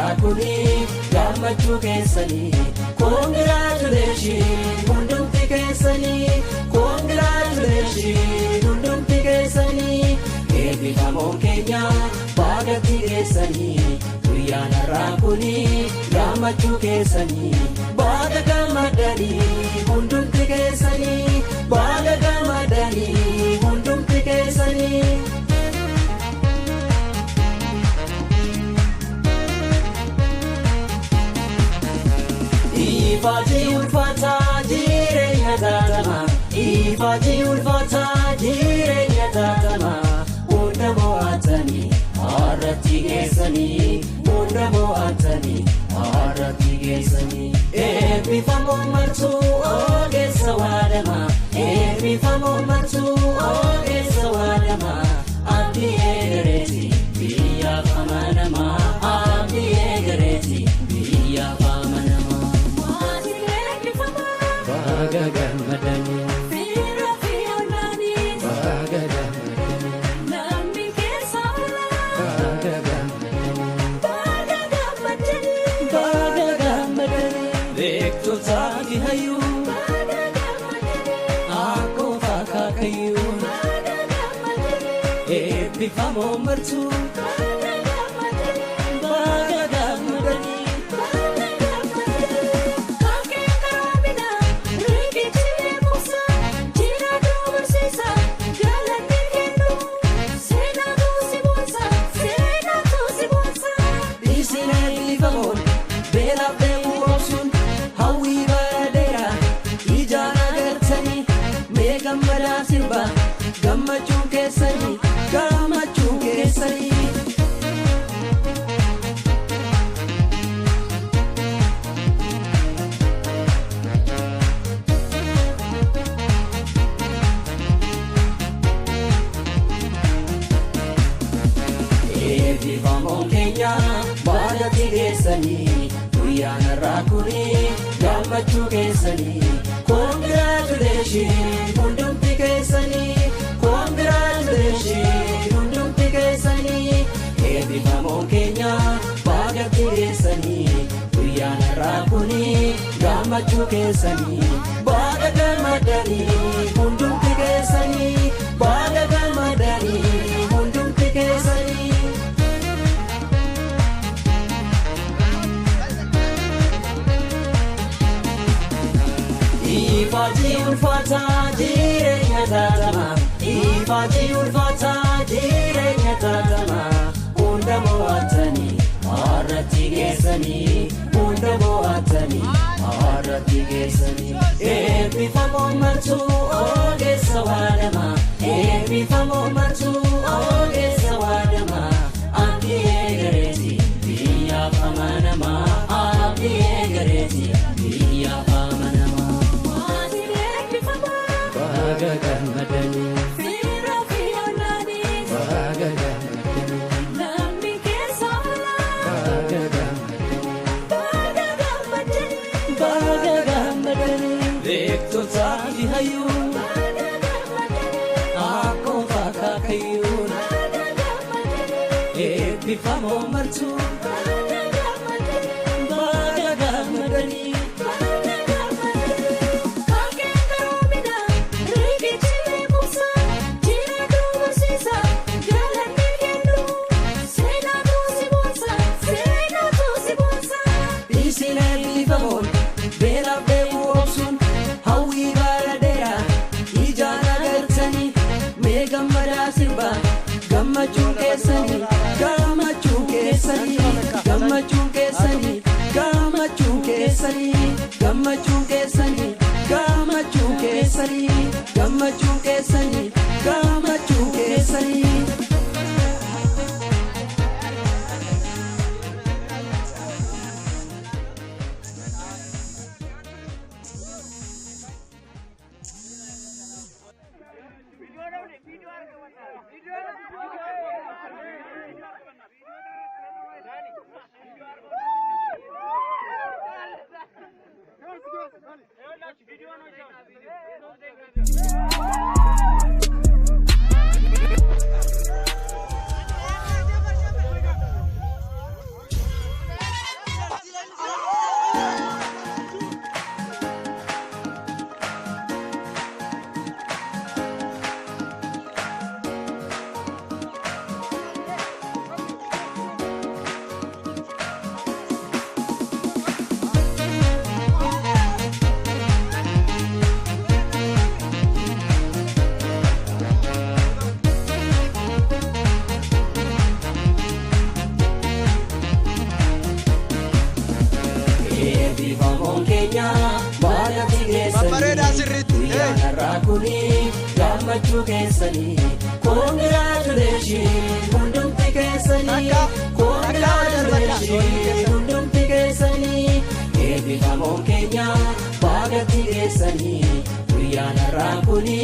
rakuni gammachuu keessani congratulations hundumti keessani congratulations hundumti keessani eebbifamoon keenya baagatti keessani guyyaan rakuni gammachuu keessani baaga gammadani hundumti keessani baaga gammadani hundumti keessani Ifati ulfata jireenya tatama Ifati ulfata jireenya tatama Hunda mo'atani harratti geessani Hunda mo'atani harratti geessani Eebbifamoon martuu ogeessa waadama Eebbifamoon martuu ogeessa waadama Abdii eegareeti biyyaaf amanama Abdii eegareeti biyyaaf amanama Baga gammadani Fira fiyoolani Baga gammadani Namni keessa ola Baga gammadani Baga gammadani Baga gammadani Beektota gihayu Baga gammadani Akkoo faakaakayu Baga gammadani Eebbifamoon martuu Baga gammadani Baga gammadani Gammachuu keessani gammachuu keessani Eebbifamoon keenya baagatti keessani guyyaan rakuni gammachuu keessani congratulations hundumti keessani congratulations hundumti keessani eebbifamoon keenya baagatti keessani guyyaan rakuni gammachuu keessani baaga gammadani hundumti keessani baaga gammadani hundumti keessani Ifati ulfata jireenya tatama Ifati ulfata jireenya tatama Hunda mo'atani harratti geessani Hunda mo'atani harratti geessani Eebbifamoon martuu ogeessa waadama Eebbifamoon martuu ogeessa waadama Abdii eegareeti biyyaaf amanama Abdii eegareeti biyyaaf amanama Baga gammadani Fira fiyoolani Baga gammadani Namni keessa ola Baga gammadani Baga gammadani Baga gammadani Beektota gihayu Baga gammadani Akkoo faakaakayu Baga gammadani Eebbifamoon martuu Baga gammadani Baga gammadani Gammachuu keessani gammachuu keessani gammachuu keessani gammachuu keessani gammachuu keessani gammachuu keessani gammachuu keessani gammachuu keessani Let's go. eebbifamoon keenya baay'atti geessanii guyyaa har'aa kuni gammachuu keessanii congratulations hundumti keessanii congratulations hundumti keessanii eebbifamoon keenya baay'atti geessanii guyyaa har'aa kuni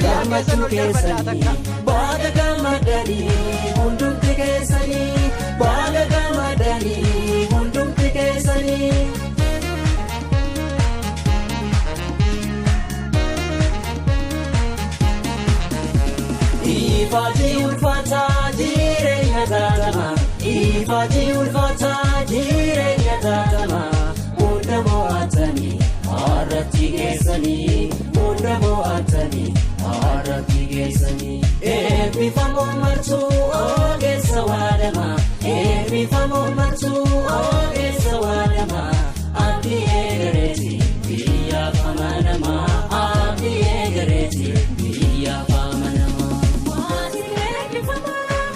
gammachuu keessanii baay'ee gammadanii hundumti keessanii baay'ee gammadanii hundumti keessanii. Ifaajii ulfaataa jireenya taatama ifaajii ulfaataa jireenya taatama hunda mo'atanii har'atti geessanii hunda mo'atanii har'atti geessanii eebbifamoon martuu ogeessa waadama eebbifamoon martuu ogeessa waadama abdii eegareeti biyyaaf amanama abdii eegareeti biyyaaf amanama.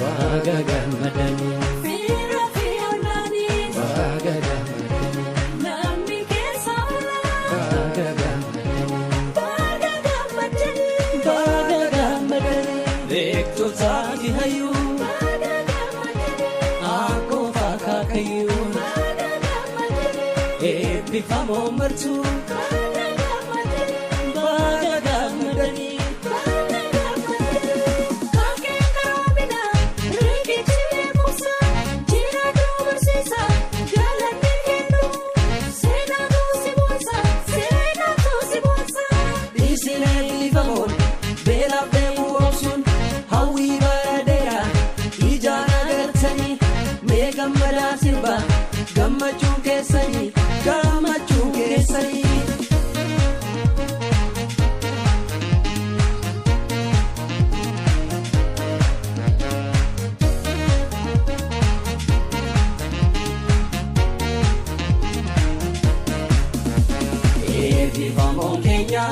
Baga gammadanii fiira fiyoonanii baga gammadanii namni keessa oolaa baga gammadanii baga gammadanii baga gammadanii beektotaati hayyuu baga gammadanii akkoo faakaakayyuu baga gammadanii eebbifamoon martuu baga gammadanii baga gammadanii. Gammadaa sirba gammachuun keessanii gammachuun keessanii. Eebbifamoon keenya